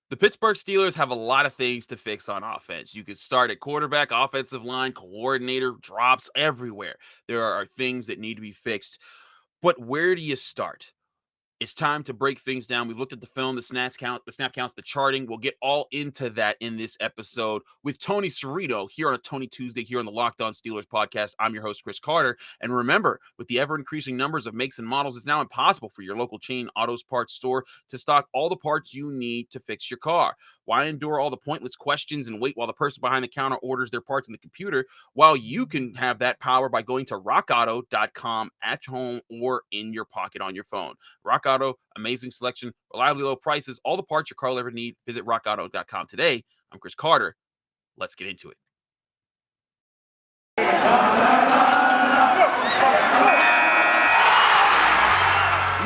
The Pittsburgh Steelers have a lot of things to fix on offense. You could start at quarterback, offensive line, coordinator, drops everywhere. There are things that need to be fixed. But where do you start? It's time to break things down. We've looked at the film, the snap counts, the charting. We'll get all into that in this episode with Tony Serino here on a Tony Tuesday here on the Locked On Steelers podcast. I'm your host, Chris Carter. And remember, with the ever-increasing numbers of makes and models, it's now impossible for your local chain autos parts store to stock all the parts you need to fix your car. Why endure all the pointless questions and wait while the person behind the counter orders their parts in the computer, while you can have that power by going to rockauto.com at home or in your pocket on your phone. Rock Auto, amazing selection, reliably low prices, all the parts your car will ever need. Visit rockauto.com today. I'm Chris Carter. Let's get into it.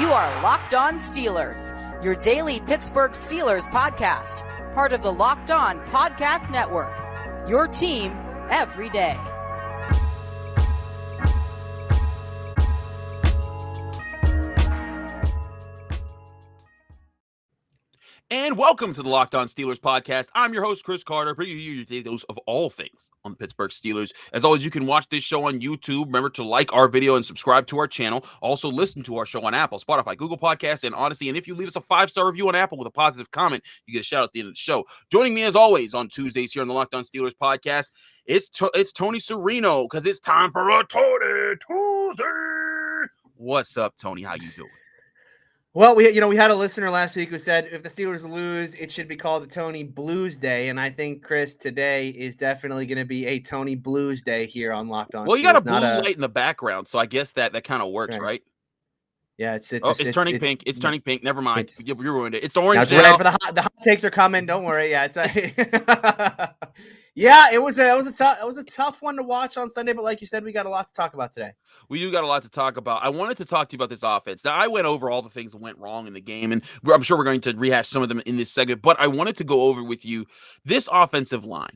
You are Locked On Steelers, your daily Pittsburgh Steelers podcast, part of the Locked On Podcast Network, your team every day. And welcome to the Locked On Steelers podcast. I'm your host, Chris Carter, bringing you your daily dose of all things on the Pittsburgh Steelers. As always, you can watch this show on YouTube. Remember to like our video and subscribe to our channel. Also, listen to our show on Apple, Spotify, Google Podcasts, and Odyssey. And if you leave us a 5-star review on Apple with a positive comment, you get a shout out at the end of the show. Joining me, as always, on Tuesdays here on the Locked On Steelers podcast, it's Tony Serino, because it's time for a Tony Tuesday. What's up, Tony? How you doing? Well, we had a listener last week who said if the Steelers lose, it should be called the Tony Blues Day, and I think, Chris, today is definitely going to be a Tony Blues Day here on Locked On. Well, you got a blue light in the background, so I guess that kind of works, right? Yeah, it's turning pink. It's turning pink. Never mind. You ruined it. It's orange now. now. For the hot takes are coming. Don't worry. Yeah, it's yeah. It was a tough one to watch on Sunday, but like you said, we got a lot to talk about today. We do got a lot to talk about. I wanted to talk to you about this offense. Now, I went over all the things that went wrong in the game, and I'm sure we're going to rehash some of them in this segment, but I wanted to go over with you this offensive line.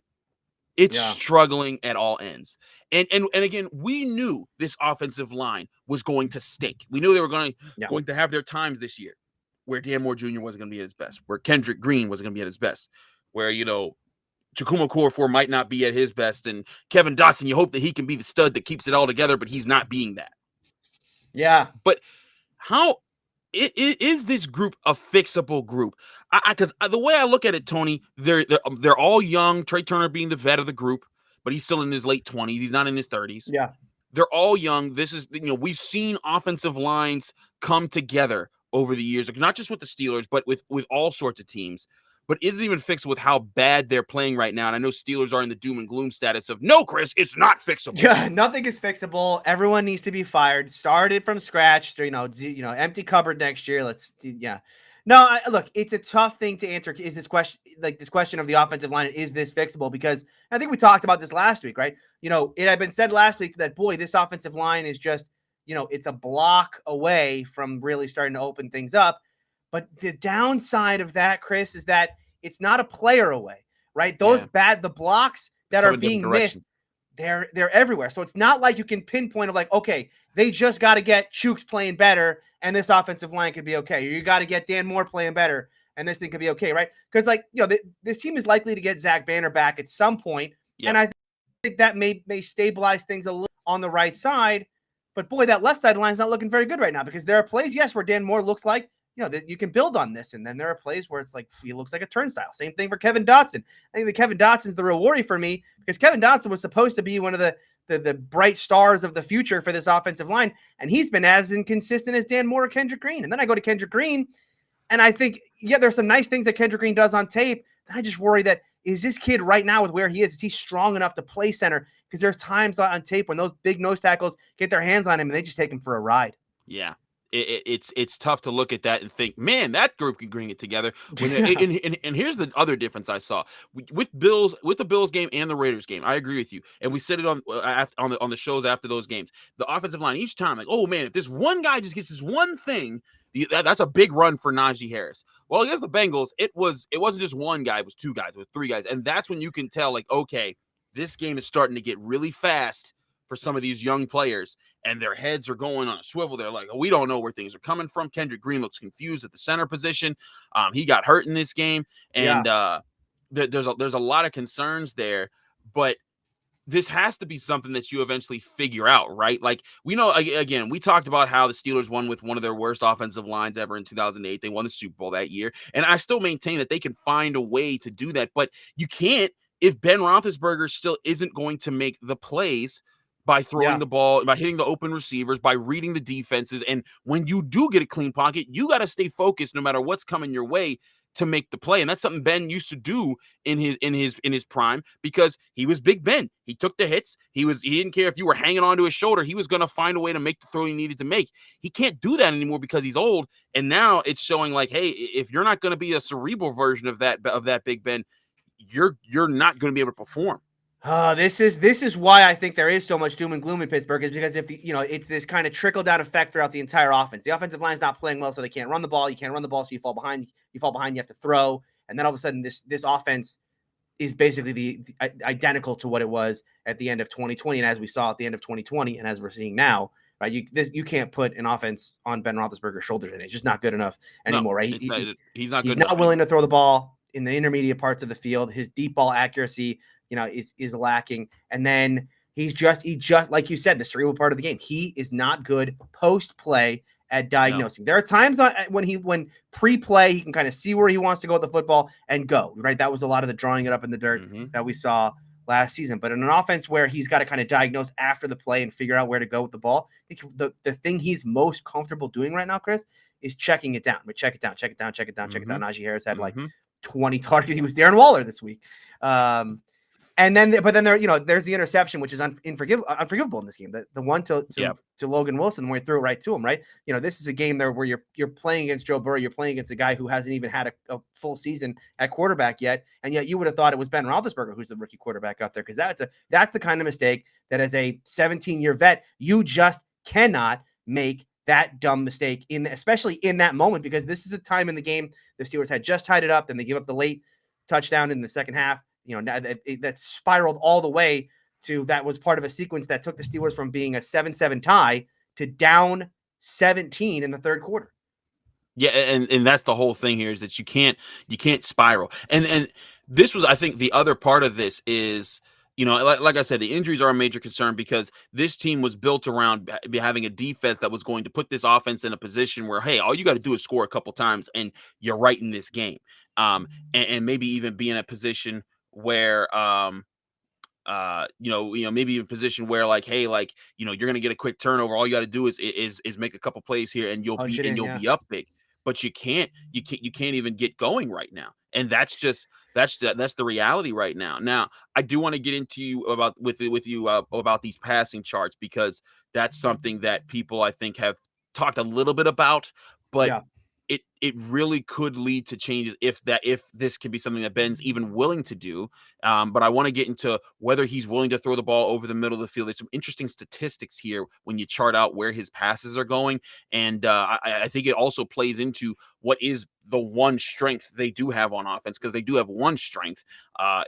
It's struggling at all ends. And again, we knew this offensive line was going to stink. We knew they were going to have their times this year where Dan Moore Jr. wasn't going to be at his best, where Kendrick Green wasn't going to be at his best, where, Chukuma Okorafor might not be at his best, and Kevin Dotson, you hope that he can be the stud that keeps it all together, but he's not being that. Yeah. But how is this group a fixable group? Because the way I look at it, Tony, they're all young. Trey Turner being the vet of the group, but he's still in his late 20s. He's not in his 30s. Yeah. They're all young. This is, we've seen offensive lines come together over the years, not just with the Steelers, but with all sorts of teams. But isn't even fixed with how bad they're playing right now. And I know Steelers are in the doom and gloom status of, no, Chris, it's not fixable. Yeah, nothing is fixable. Everyone needs to be fired. Started from scratch. Empty cupboard next year. No, look, it's a tough thing to answer. Is this question of the offensive line, is this fixable? Because I think we talked about this last week, right? It had been said last week that, boy, this offensive line is just, it's a block away from really starting to open things up. But the downside of that, Chris, is that it's not a player away, right? The blocks that are being missed, they're everywhere. So it's not like you can pinpoint of like, okay, they just got to get Chooks playing better and this offensive line could be okay. Or you got to get Dan Moore playing better and this thing could be okay, right? Because this team is likely to get Zach Banner back at some point. Yep. And I think that may stabilize things a little on the right side. But boy, that left side line is not looking very good right now because there are plays, yes, where Dan Moore looks like, that you can build on this. And then there are plays where it's like, he looks like a turnstile. Same thing for Kevin Dotson. I think that Kevin Dotson's the real worry for me because Kevin Dotson was supposed to be one of the bright stars of the future for this offensive line. And he's been as inconsistent as Dan Moore or Kendrick Green. And then I go to Kendrick Green and I think, there's some nice things that Kendrick Green does on tape. I just worry that, is this kid right now with where he is he strong enough to play center? Because there's times on tape when those big nose tackles get their hands on him and they just take him for a ride. Yeah. It's tough to look at that and think, man, that group can bring it together. And here's the other difference I saw with the Bills game and the Raiders game. I agree with you, and we said it on the shows after those games. The offensive line each time, like, oh man, if this one guy just gets this one thing, that's a big run for Najee Harris. Well, against the Bengals, it wasn't just one guy; it was two guys, it was three guys, and that's when you can tell, like, okay, this game is starting to get really fast for some of these young players, and their heads are going on a swivel. They're like, oh, we don't know where things are coming from. Kendrick Green looks confused at the center position. He got hurt in this game, and there's a lot of concerns there, but this has to be something that you eventually figure out, right? Like, we know, again, we talked about how the Steelers won with one of their worst offensive lines ever in 2008. They won the Super Bowl that year. And I still maintain that they can find a way to do that. But you can't if Ben Roethlisberger still isn't going to make the plays by throwing the ball, by hitting the open receivers, by reading the defenses. And when you do get a clean pocket, you got to stay focused no matter what's coming your way to make the play. And that's something Ben used to do in his prime, because he was Big Ben. He took the hits. He didn't care if you were hanging onto his shoulder. He was going to find a way to make the throw he needed to make. He can't do that anymore because he's old. And now it's showing like, hey, if you're not going to be a cerebral version of that Big Ben, you're not going to be able to perform. This is why I think there is so much doom and gloom in Pittsburgh, is because it's this kind of trickle down effect throughout the entire offense. The offensive line is not playing well, so they can't run the ball. You can't run the ball, so you fall behind. You have to throw, and then all of a sudden, this offense is basically the identical to what it was at the end of 2020, and as we saw at the end of 2020, and as we're seeing now, right? You can't put an offense on Ben Roethlisberger's shoulders, and it's just not good enough anymore, right? He's not good. He's not willing to throw the ball in the intermediate parts of the field. His deep ball accuracy, is lacking. And then he just like you said, the cerebral part of the game. He is not good post play at diagnosing. No. There are times when pre-play, he can kind of see where he wants to go with the football and go, right? That was a lot of the drawing it up in the dirt that we saw last season. But in an offense where he's got to kind of diagnose after the play and figure out where to go with the ball, I think the thing he's most comfortable doing right now, Chris, is checking it down. Check it down. Najee Harris had like 20 targets. He was Darren Waller this week. But then there's the interception, which is unforgivable in this game. The one to Logan Wilson, when he threw it right to him, right? This is a game there where you're playing against Joe Burrow. You're playing against a guy who hasn't even had a full season at quarterback yet. And yet you would have thought it was Ben Roethlisberger who's the rookie quarterback out there, because that's the kind of mistake that as a 17-year vet, you just cannot make that dumb mistake, especially in that moment, because this is a time in the game the Steelers had just tied it up, and they give up the late touchdown in the second half. That spiraled all the way to, that was part of a sequence that took the Steelers from being a 7-7 tie to down 17 in the third quarter. Yeah, and that's the whole thing here, is that you can't spiral. And this was, I think, the other part of this is, like I said, the injuries are a major concern, because this team was built around having a defense that was going to put this offense in a position where, hey, all you got to do is score a couple times and you're right in this game. And maybe even be in a position where maybe in a position where, like, hey, like, you're gonna get a quick turnover. All you got to do is make a couple plays here, and you'll be up big. But you can't even get going right now, and that's the reality right now. Now, I do want to get into you about these passing charts, because that's something that people, I think, have talked a little bit about, but it really could lead to changes if this can be something that Ben's even willing to do. But I want to get into whether he's willing to throw the ball over the middle of the field. There's some interesting statistics here when you chart out where his passes are going. And I think it also plays into what is the one strength they do have on offense, because they do have one strength.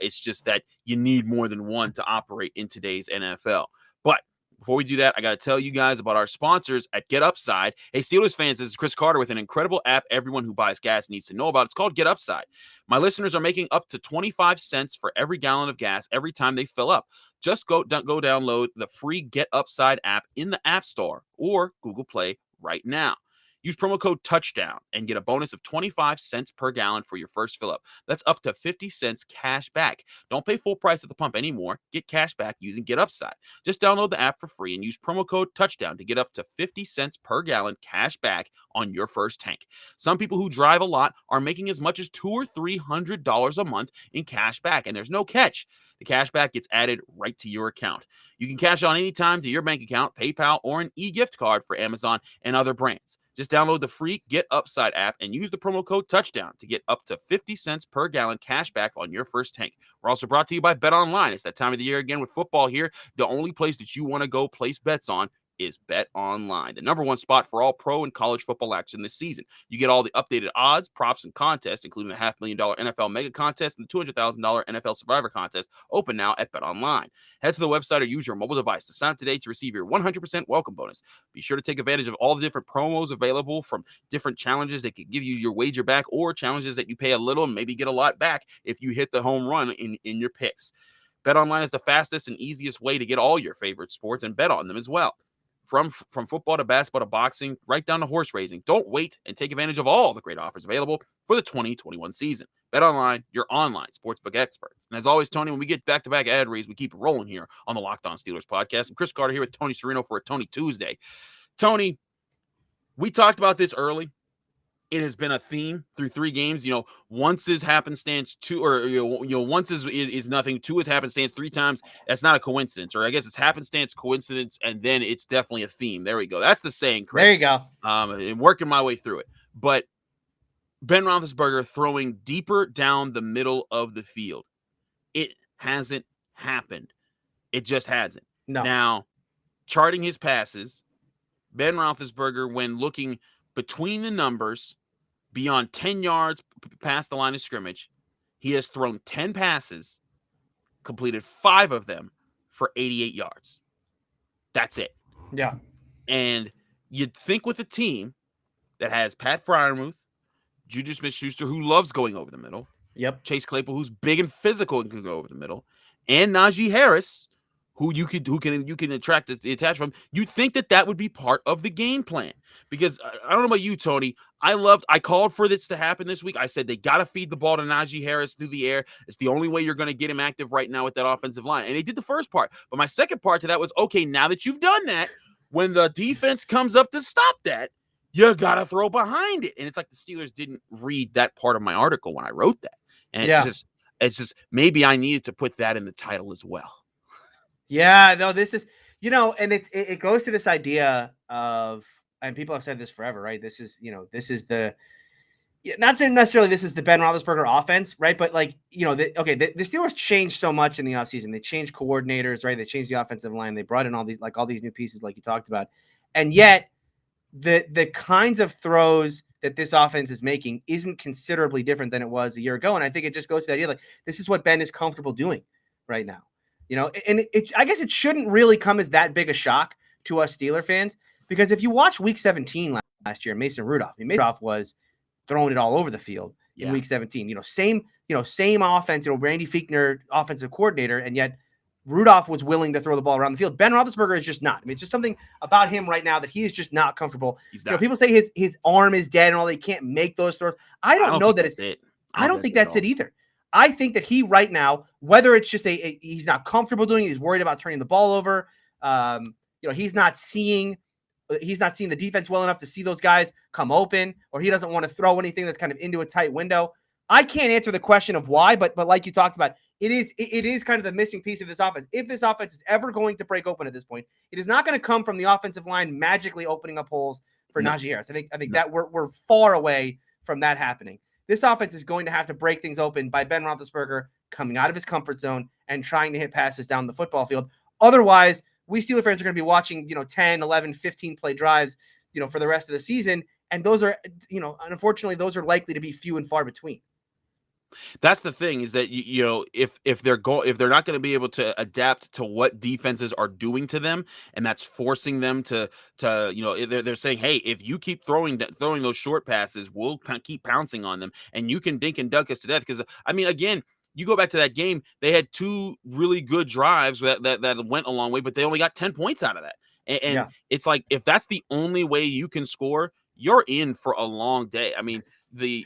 It's just that you need more than one to operate in today's NFL. But before we do that, I got to tell you guys about our sponsors at Get Upside. Hey, Steelers fans, this is Chris Carter with an incredible app everyone who buys gas needs to know about. It's called Get Upside. My listeners are making up to 25 cents for every gallon of gas every time they fill up. Just go download the free Get Upside app in the App Store or Google Play right now. Use promo code TOUCHDOWN and get a bonus of 25 cents per gallon for your first fill up. That's up to 50 cents cash back. Don't pay full price at the pump anymore. Get cash back using Get Upside. Just download the app for free and use promo code TOUCHDOWN to get up to 50 cents per gallon cash back on your first tank. Some people who drive a lot are making as much as $200 or $300 a month in cash back, and there's no catch. The cash back gets added right to your account. You can cash on anytime to your bank account, PayPal, or an e-gift card for Amazon and other brands. Just download the free Get Upside app and use the promo code TOUCHDOWN to get up to 50 cents per gallon cash back on your first tank. We're also brought to you by Bet Online. It's that time of the year again with football here. The only place that you want to go place bets on is Bet Online, the number one spot for all pro and college football action this season. You get all the updated odds, props, and contests, including the $500,000 NFL Mega Contest and the $200,000 NFL Survivor Contest, open now at Bet Online. Head to the website or use your mobile device to sign up today to receive your 100% welcome bonus. Be sure to take advantage of all the different promos available, from different challenges that could give you your wager back, or challenges that you pay a little and maybe get a lot back if you hit the home run in your picks. BetOnline is the fastest and easiest way to get all your favorite sports and bet on them as well. From football to basketball to boxing, right down to horse racing. Don't wait and take advantage of all the great offers available for the 2021 season. BetOnline, your online sportsbook experts. And as always, Tony, when we get back-to-back ad reads, we keep rolling here on the Locked On Steelers podcast. I'm Chris Carter here with Tony Serino for a Tony Tuesday. Tony, we talked about this early. It has been a theme through 3 games. Once is happenstance, 2, or once is nothing, 2 is happenstance, 3 times. That's not a coincidence, or I guess it's happenstance, coincidence, and then it's definitely a theme. There we go. That's the saying, Chris. There you go. I'm working my way through it. But Ben Roethlisberger throwing deeper down the middle of the field. It hasn't happened. It just hasn't. No. Now, charting his passes, Ben Roethlisberger, when looking between the numbers, beyond 10 yards past the line of scrimmage, he has thrown 10 passes, completed 5 of them for 88 yards. That's it. Yeah. And you'd think with a team that has Pat Freiermuth, Juju Smith-Schuster, who loves going over the middle, Yep. Chase Claypool, who's big and physical and can go over the middle, and Najee Harris, who you can attract the attach from, you think that would be part of the game plan. Because I don't know about you, Tony. I called for this to happen this week. I said they got to feed the ball to Najee Harris through the air. It's the only way you're going to get him active right now with that offensive line. And they did the first part. But my second part to that was, okay, now that you've done that, when the defense comes up to stop that, you got to throw behind it. And it's like the Steelers didn't read that part of my article when I wrote that. And it's just maybe I needed to put that in the title as well. Yeah, no, this is, and it goes to this idea of, and people have said this forever, right? This is the, not saying necessarily this is the Ben Roethlisberger offense, right? But the Steelers changed so much in the offseason. They changed coordinators, right? They changed the offensive line. They brought in all these new pieces like you talked about. And yet the kinds of throws that this offense is making isn't considerably different than it was a year ago. And I think it just goes to the idea, this is what Ben is comfortable doing right now. And I guess it shouldn't really come as that big a shock to us Steeler fans, because if you watch Week 17 last year, Mason Rudolph was throwing it all over the field in Week 17. Same offense. Randy Fichtner, offensive coordinator, and yet Rudolph was willing to throw the ball around the field. Ben Roethlisberger is just not. It's just something about him right now that he is just not comfortable. People say his arm is dead and all. They can't make those throws. I don't know that it's it. I don't think that's it either. I think that he right now, whether it's just he's not comfortable doing it, he's worried about turning the ball over. He's not seeing the defense well enough to see those guys come open, or he doesn't want to throw anything that's kind of into a tight window. I can't answer the question of why, but like you talked about, it is kind of the missing piece of this offense. If this offense is ever going to break open at this point, it is not going to come from the offensive line magically opening up holes for Najee Harris. I think that we're far away from that happening. This offense is going to have to break things open by Ben Roethlisberger coming out of his comfort zone and trying to hit passes down the football field. Otherwise, we Steelers fans are going to be watching, 10, 11, 15 play drives, for the rest of the season. And those are, unfortunately, those are likely to be few and far between. That's the thing, is that if they're not going to be able to adapt to what defenses are doing to them, and that's forcing them to they're saying, hey, if you keep throwing those short passes, we'll keep pouncing on them, and you can dink and dunk us to death. Because again, you go back to that game, they had 2 really good drives that went a long way, but they only got 10 points out of that. And it's like, if that's the only way you can score, you're in for a long day. The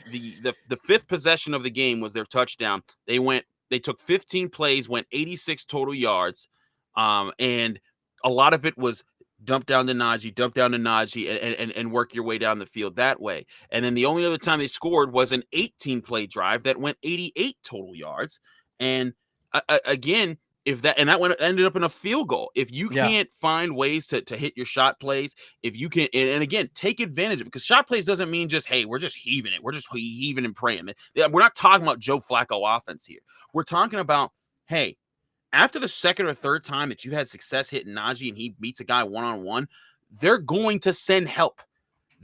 5th possession of the game was their touchdown. They took 15 plays, went 86 total yards. And a lot of it was dump down to Najee, and work your way down the field that way. And then the only other time they scored was an 18-play drive that went 88 total yards. And again, that ended up in a field goal. If you can't find ways to hit your shot plays, if you can, and again, take advantage of it, because shot plays doesn't mean just, hey, we're just heaving it. We're just heaving and praying. We're not talking about Joe Flacco offense here. We're talking about, hey, after the second or third time that you had success hitting Najee and he beats a guy one-on-one, they're going to send help.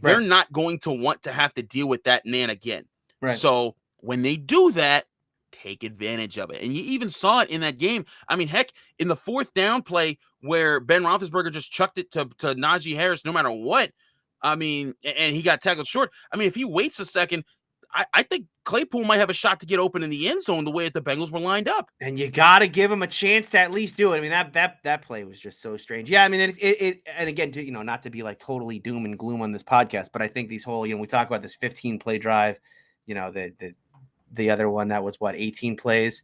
They're Right. not going to want to have to deal with that man again. Right. So when they do that, take advantage of it. And you even saw it in that game. I mean, heck, in the fourth down play where Ben Roethlisberger just chucked it to Najee Harris no matter what, I mean, and he got tackled short. I mean, if he waits a second, I think Claypool might have a shot to get open in the end zone the way that the Bengals were lined up. And you got to give him a chance to at least do it. I mean, that play was just so strange. Yeah, I mean, it and again, not to be like totally doom and gloom on this podcast, but I think these whole, we talk about this 15 play drive, the other one that was 18 plays.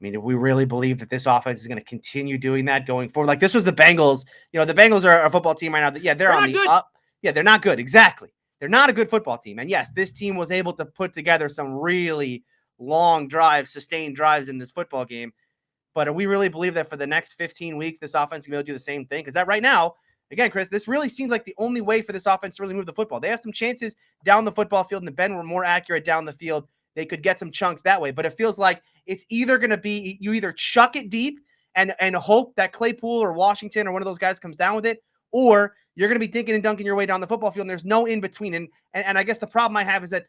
I mean, if we really believe that this offense is going to continue doing that going forward, like this was the Bengals. The Bengals are a football team right now. They're on the good. up. Yeah, they're not good. Exactly. They're not a good football team. And yes, this team was able to put together some really long drives, sustained drives in this football game. But do we really believe that for the next 15 weeks, this offense can be able to do the same thing? Because that right now, again, Chris, this really seems like the only way for this offense to really move the football. They have some chances down the football field, and the Ben were more accurate down the field. They could get some chunks that way. But it feels like it's either going to be you either chuck it deep and hope that Claypool or Washington or one of those guys comes down with it, or you're going to be dinking and dunking your way down the football field, and there's no in between. And I guess the problem I have is that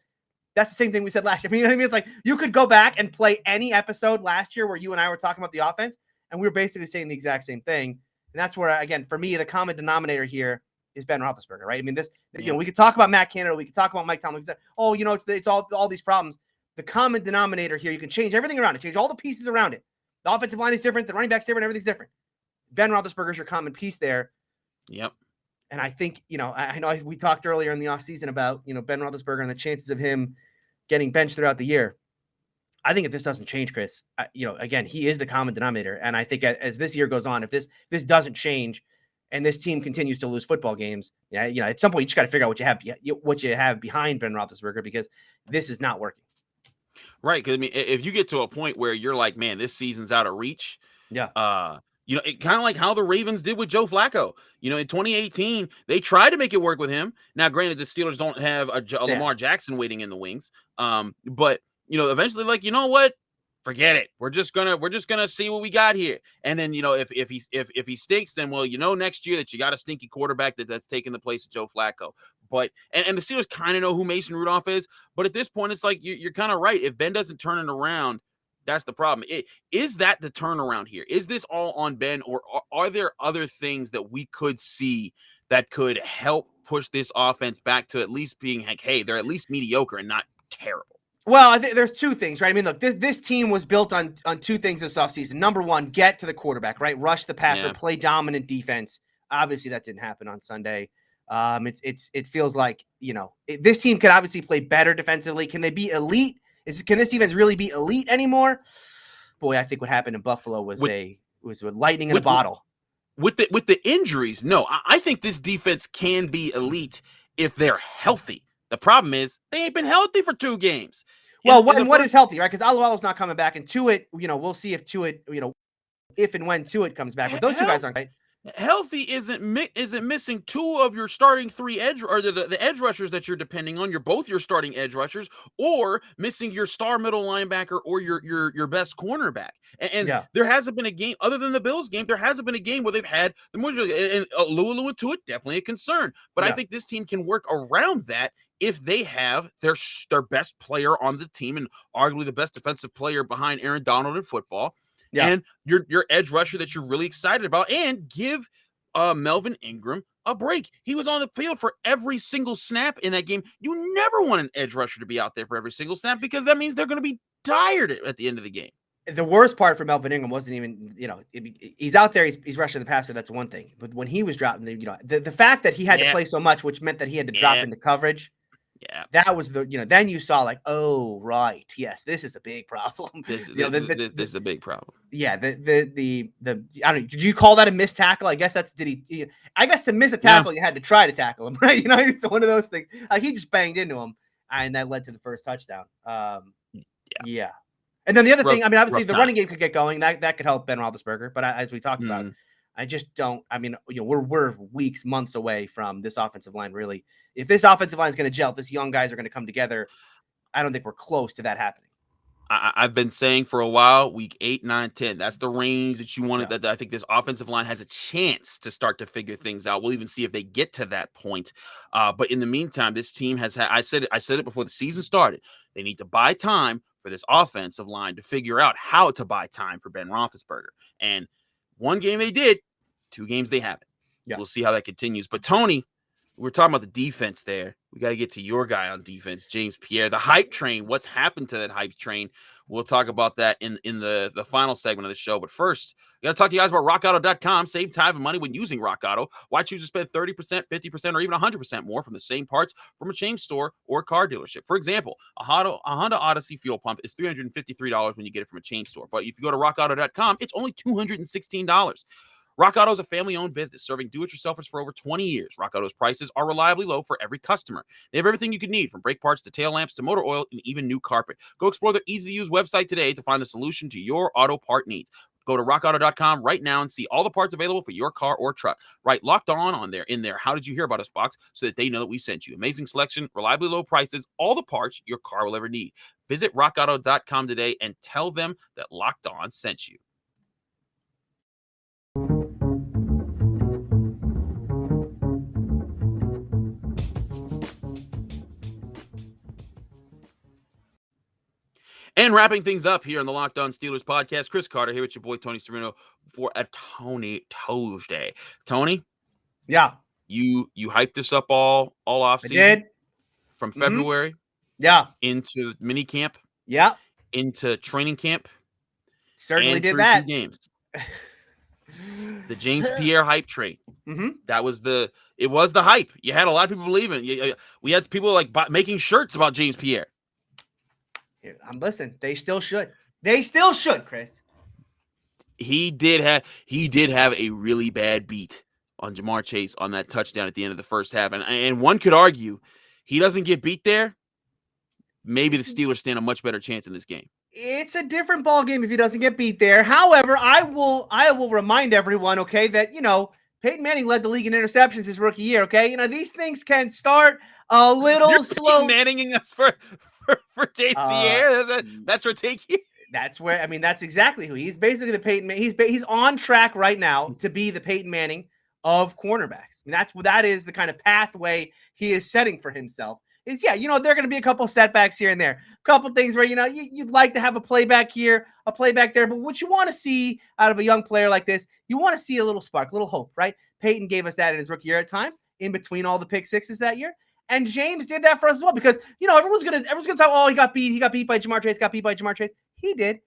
that's the same thing we said last year. I mean, you know what I mean? It's like you could go back and play any episode last year where you and I were talking about the offense, and we were basically saying the exact same thing. And that's where, again, for me, the common denominator here is Ben Roethlisberger, right? I mean, we could talk about Matt Canada, we could talk about Mike Tomlin. It's all these problems. The common denominator here, you can change everything around it, change all the pieces around it. The offensive line is different, the running back's different, everything's different. Ben Roethlisberger is your common piece there. Yep. And I think, I know we talked earlier in the offseason about, Ben Roethlisberger and the chances of him getting benched throughout the year. I think if this doesn't change, Chris, again, he is the common denominator. And I think as this year goes on, if this doesn't change and this team continues to lose football games, at some point you just got to figure out what you have behind Ben Roethlisberger, because this is not working. Right. Because, I mean, if you get to a point where you're like, man, this season's out of reach. Yeah. It kind of like how the Ravens did with Joe Flacco. In 2018, they tried to make it work with him. Now, granted, the Steelers don't have a Lamar Jackson waiting in the wings. But eventually, like, you know what? Forget it. We're just gonna see what we got here. And then, if he stinks, then next year that you got a stinky quarterback that's taking the place of Joe Flacco. But and the Steelers kind of know who Mason Rudolph is. But at this point, it's like you're kind of right. If Ben doesn't turn it around, that's the problem. Is that the turnaround here? Is this all on Ben, or are there other things that we could see that could help push this offense back to at least being like, hey, they're at least mediocre and not terrible? Well, I think there's two things, right? I mean, look, this team was built on two things this offseason. Number one, get to the quarterback, right? Rush the passer, play dominant defense. Obviously, that didn't happen on Sunday. It feels like, this team can obviously play better defensively. Can they be elite? Can this defense really be elite anymore? Boy, I think what happened in Buffalo was lightning in a bottle. With the injuries, no. I think this defense can be elite if they're healthy. The problem is they ain't been healthy for 2 games. Well, what is healthy, right? Because Alualo's not coming back, and Tuitt, we'll see if Tuitt, if and when Tuitt comes back. But those two guys aren't right. Healthy isn't missing 2 of your starting 3 edge, or the edge rushers that you're depending on. You're both your starting edge rushers, or missing your star middle linebacker or your best cornerback. And there hasn't been a game other than the Bills game. There hasn't been a game where they've had the more, and Lulu and Tuitt definitely a concern. But I think this team can work around that if they have their best player on the team and arguably the best defensive player behind Aaron Donald in football. Yeah. And your edge rusher that you're really excited about, and give Melvin Ingram a break. He was on the field for every single snap in that game. You never want an edge rusher to be out there for every single snap, because that means they're going to be tired at the end of the game. The worst part for Melvin Ingram wasn't even, he's out there, he's rushing the passer. That's one thing. But when he was dropping, the fact that he had to play so much, which meant that he had to drop into coverage. Yeah, that was then you saw like, oh, right. Yes, this is a big problem. This is a big problem. Yeah. I don't know. Did you call that a missed tackle? I guess I guess to miss a tackle, you had to try to tackle him, right? It's one of those things. Like, he just banged into him, and that led to the first touchdown. Yeah. And then the other thing, I mean, obviously the running game could get going. That could help Ben Roethlisberger. But as we talked about, I just don't. I mean, we're weeks, months away from this offensive line. Really, if this offensive line is going to gel, if these young guys are going to come together, I don't think we're close to that happening. I've been saying for a while, week 8, 9, 10. That's the range that you wanted. Yeah. That I think this offensive line has a chance to start to figure things out. We'll even see if they get to that point. But in the meantime, this team has had. I said it before the season started. They need to buy time for this offensive line to figure out how to buy time for Ben Roethlisberger. And one game they did, 2 games they haven't. Yeah. We'll see how that continues. But Tony, we're talking about the defense there. We got to get to your guy on defense, James Pierre, the hype train. What's happened to that hype train? We'll talk about that in the final segment of the show. But first, we got to talk to you guys about rockauto.com. Save time and money when using Rock Auto. Why choose to spend 30%, 50%, or even 100% more from the same parts from a chain store or car dealership? For example, a Honda Odyssey fuel pump is $353 when you get it from a chain store. But if you go to rockauto.com, it's only $216. Rock Auto is a family-owned business serving do-it-yourselfers for over 20 years. Rock Auto's prices are reliably low for every customer. They have everything you could need, from brake parts to tail lamps to motor oil and even new carpet. Go explore their easy-to-use website today to find the solution to your auto part needs. Go to rockauto.com right now and see all the parts available for your car or truck. Right, locked on there in there. How did you hear about us box so that they know that we sent you? Amazing selection, reliably low prices, all the parts your car will ever need. Visit rockauto.com today and tell them that Locked On sent you. And wrapping things up here on the Locked On Steelers podcast, Chris Carter here with your boy Tony Serino for a Tony Tuesday. Tony, Yeah. you hyped this up all off season. I did. From February into mini camp, into training camp. Certainly and did through that. 2 games. The James Pierre hype train. That was the hype. You had a lot of people believing. We had people like making shirts about James Pierre. Listen, they still should. They still should, Chris. He did have a really bad beat on Jamar Chase on that touchdown at the end of the first half. And one could argue he doesn't get beat there. Maybe the Steelers stand a much better chance in this game. It's a different ball game if he doesn't get beat there. However, I will remind everyone, okay, that Peyton Manning led the league in interceptions his rookie year. Okay, these things can start a little slow. Manninging us for James Pierre. That's for taking. That's where that's exactly who he's basically the Peyton. He's on track right now to be the Peyton Manning of cornerbacks. That is the kind of pathway he is setting for himself. Is there are going to be a couple setbacks here and there, a couple things where you'd like to have a playback here, a playback there, but what you want to see out of a young player like this, you want to see a little spark, a little hope, right? Peyton gave us that in his rookie year at times, in between all the pick sixes that year. And James did that for us as well, because everyone's gonna talk. Oh, he got beat by Jamar Chase. He did.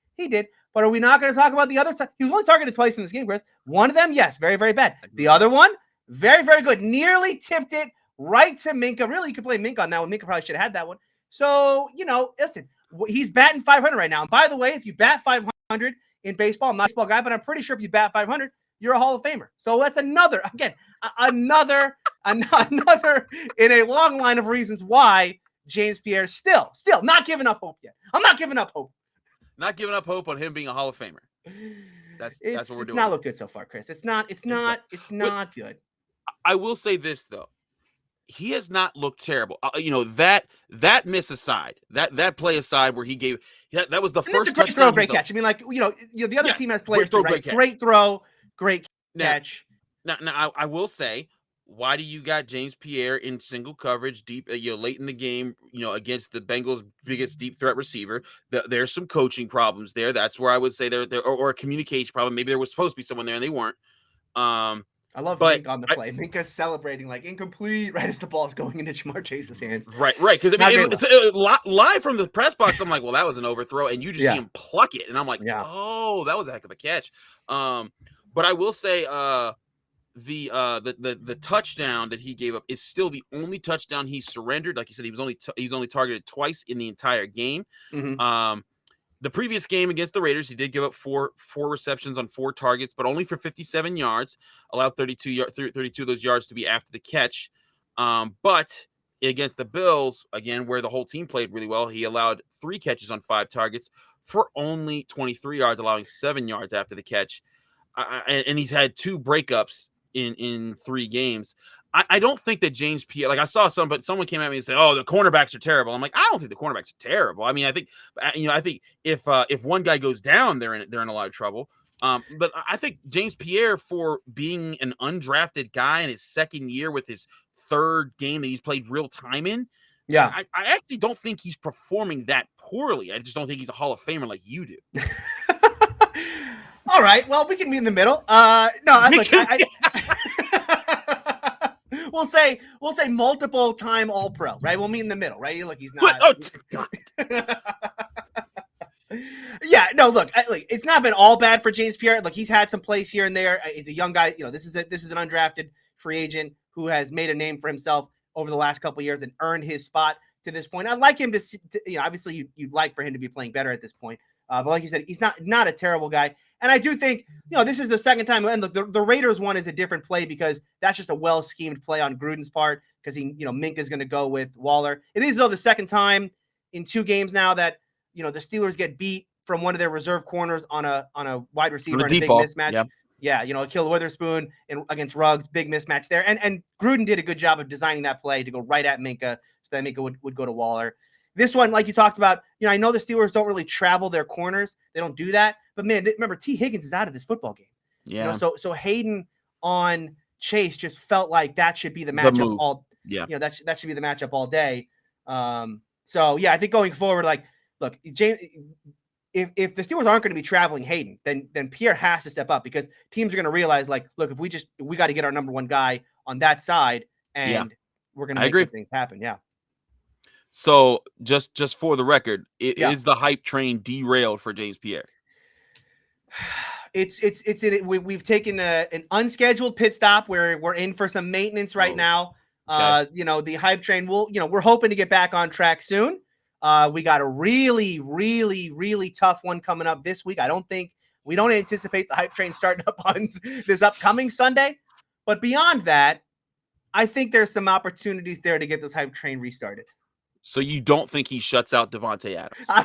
But are we not going to talk about the other side? He was only targeted twice in this game, Chris. One of them, yes, very, very bad. The other one, very, very good. Nearly tipped it right to Minka. Really, you could blame Minka on that one. Minka probably should have had that one. So listen, he's batting 500 right now. And by the way, if you bat 500 in baseball, I'm not a baseball guy, but I'm pretty sure if you bat 500, you're a Hall of Famer. So that's another in a long line of reasons why James Pierre still not giving up hope yet. I'm not giving up hope. Not giving up hope on him being a Hall of Famer. That's what we're doing. It's not look good so far, Chris. It's not good. I will say this though. He has not looked terrible. That miss aside, that play aside where he gave that was the first a great throw, great catch. The other team has players too, right? Great throw, great catch. Now I will say, why do you got James Pierre in single coverage deep, late in the game, against the Bengals' biggest deep threat receiver? There's some coaching problems there. That's where I would say there or a communication problem. Maybe there was supposed to be someone there and they weren't. I love Minka on the play. Minka's celebrating like incomplete right as the ball's going into Jamar Chase's hands. Right. Because it's live from the press box. I'm like, well, that was an overthrow, and you just see him pluck it, and I'm like, oh, that was a heck of a catch. But I will say, the touchdown that he gave up is still the only touchdown he surrendered. Like you said, he was only targeted twice in the entire game. The previous game against the Raiders, he did give up four receptions on 4 targets, but only for 57 yards, allowed 32 of those yards to be after the catch. But against the Bills, again, where the whole team played really well, he allowed 3 catches on 5 targets for only 23 yards, allowing 7 yards after the catch. And he's had 2 breakups in 3 games. I don't think that James Pierre, like I saw someone came at me and said, "Oh, the cornerbacks are terrible." I'm like, I don't think the cornerbacks are terrible. I mean, I think I think if one guy goes down, they're in a lot of trouble. But I think James Pierre, for being an undrafted guy in his second year with his third game that he's played real time in, Yeah. I actually don't think he's performing that poorly. I just don't think he's a Hall of Famer like you do. All right. Well, we can meet in the middle. We'll say multiple time All Pro, right? We'll meet in the middle, right? Look, he's not. Oh, God. Yeah, no, look, it's not been all bad for James Pierre. Look, he's had some plays here and there. He's a young guy. This is an undrafted free agent who has made a name for himself over the last couple of years and earned his spot to this point. I'd like him to obviously you'd like for him to be playing better at this point. But like you said, he's not a terrible guy. And I do think, this is the second time. And look, the Raiders one is a different play because that's just a well-schemed play on Gruden's part because Minka's going to go with Waller. It is, though, the second time in 2 games now that, the Steelers get beat from one of their reserve corners on a wide receiver in a big mismatch. Yeah, Akil Witherspoon against Ruggs, big mismatch there. And Gruden did a good job of designing that play to go right at Minka so that Minka would go to Waller. This one, like you talked about, I know the Steelers don't really travel their corners. They don't do that. But, man, remember, T. Higgins is out of this football game. Yeah. So Hayden on Chase just felt like that should be the matchup all. Yeah. That should be the matchup all day. So, yeah, I think going forward, like, look, James, if the Steelers aren't going to be traveling Hayden, then Pierre has to step up because teams are going to realize, like, look, if we got to get our number one guy on that side, and we're going to make good things happen. Yeah. So just for the record, is the hype train derailed for James Pierre? We've taken an unscheduled pit stop where we're in for some maintenance right now. Okay. The hype train we're hoping to get back on track soon. We got a really, really, really tough one coming up this week. We don't anticipate the hype train starting up on this upcoming Sunday, but beyond that, I think there's some opportunities there to get this hype train restarted. So you don't think he shuts out Devontae Adams? I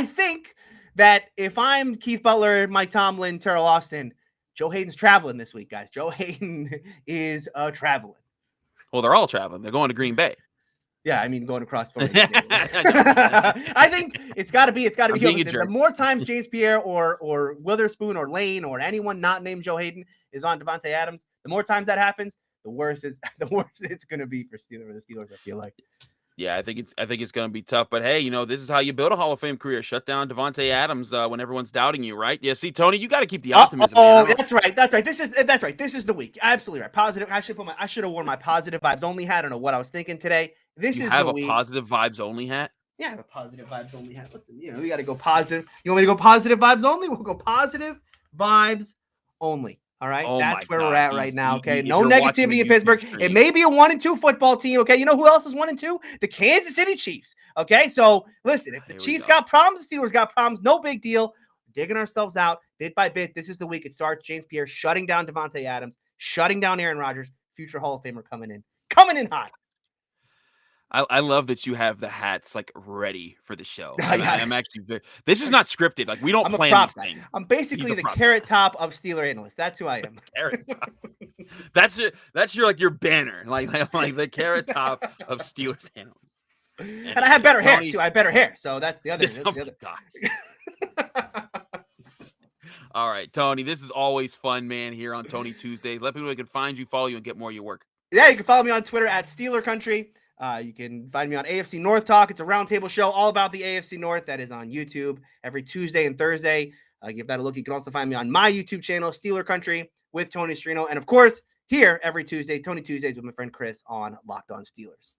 think that if I'm Keith Butler, Mike Tomlin, Terrell Austin, Joe Hayden's traveling this week, guys. Joe Hayden is traveling. Well, they're all traveling. They're going to Green Bay. Yeah, I mean, going across. I think it's got to be. The more times James Pierre or Witherspoon or Lane or anyone not named Joe Hayden is on Devontae Adams, the more times that happens, the worse it's going to be for the Steelers. I feel like. Yeah, I think it's going to be tough. But hey, this is how you build a Hall of Fame career. Shut down Devontae Adams when everyone's doubting you, right? Yeah. See, Tony, you got to keep the optimism. That's right. This is the week. Absolutely right. Positive. I should have worn my positive vibes only hat. I don't know what I was thinking today. This is the week. You have a positive vibes only hat? Yeah, I have a positive vibes only hat. Listen, we got to go positive. You want me to go positive vibes only? We'll go positive vibes only. All right, that's where we're at right now. Okay, no negativity in Pittsburgh. It may be a 1-2 football team. Okay, you know who else is 1-2? The Kansas City Chiefs. Okay, so listen, if the Chiefs got problems, the Steelers got problems. No big deal. We're digging ourselves out bit by bit. This is the week it starts. James Pierre shutting down Devontae Adams, shutting down Aaron Rodgers. Future Hall of Famer coming in hot. I love that you have the hats like ready for the show. I'm actually this is not scripted. Like we don't plan these things. I'm basically the carrot top of Steeler analyst. That's who I am. Carrot top. That's your like your banner, like the carrot top of Steelers analyst. And I have better hair too. I have better hair, so that's the other. All right, Tony. This is always fun, man. Here on Tony Tuesdays, let people know they can find you, follow you, and get more of your work. Yeah, you can follow me on Twitter at Steeler Country. You can find me on AFC North Talk. It's a roundtable show all about the AFC North that is on YouTube every Tuesday and Thursday. Give that a look. You can also find me on my YouTube channel, Steeler Country, with Tony Serino. And, of course, here every Tuesday, Tony Tuesdays with my friend Chris on Locked On Steelers.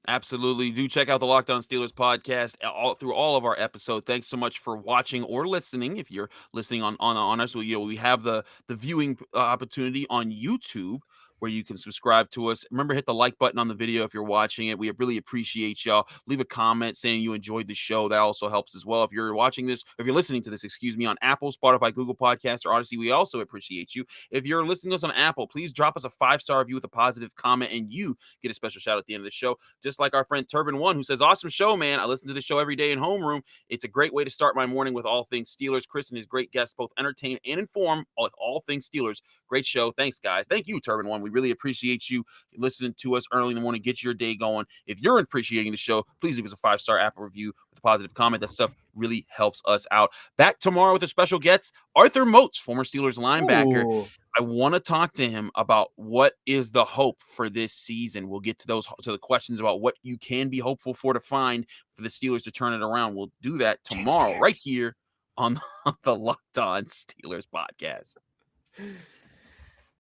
Absolutely. Do check out the Locked On Steelers podcast through all of our episodes. Thanks so much for watching or listening. If you're listening on us, we have the viewing opportunity on YouTube, where you can subscribe to us. Remember, hit the like button on the video if you're watching it. We really appreciate y'all. Leave a comment saying you enjoyed the show. That also helps as well. If you're watching this, if you're listening to this, on Apple, Spotify, Google Podcasts, or Odyssey, we also appreciate you. If you're listening to us on Apple, please drop us a 5-star review with a positive comment, and you get a special shout out at the end of the show. Just like our friend Turban One, who says, "Awesome show, man. I listen to the show every day in homeroom. It's a great way to start my morning with all things Steelers. Chris and his great guests both entertain and inform with all things Steelers. Great show. Thanks, guys." Thank you, Turban One. We really appreciate you listening to us early in the morning. Get your day going. If you're appreciating the show, please leave us a 5-star Apple review with a positive comment. That stuff really helps us out. Back tomorrow with a special guest, Arthur Moats, former Steelers linebacker. Ooh. I want to talk to him about what is the hope for this season. We'll get to the questions about what you can be hopeful for to find for the Steelers to turn it around. We'll do that tomorrow right here on the Locked On Steelers podcast.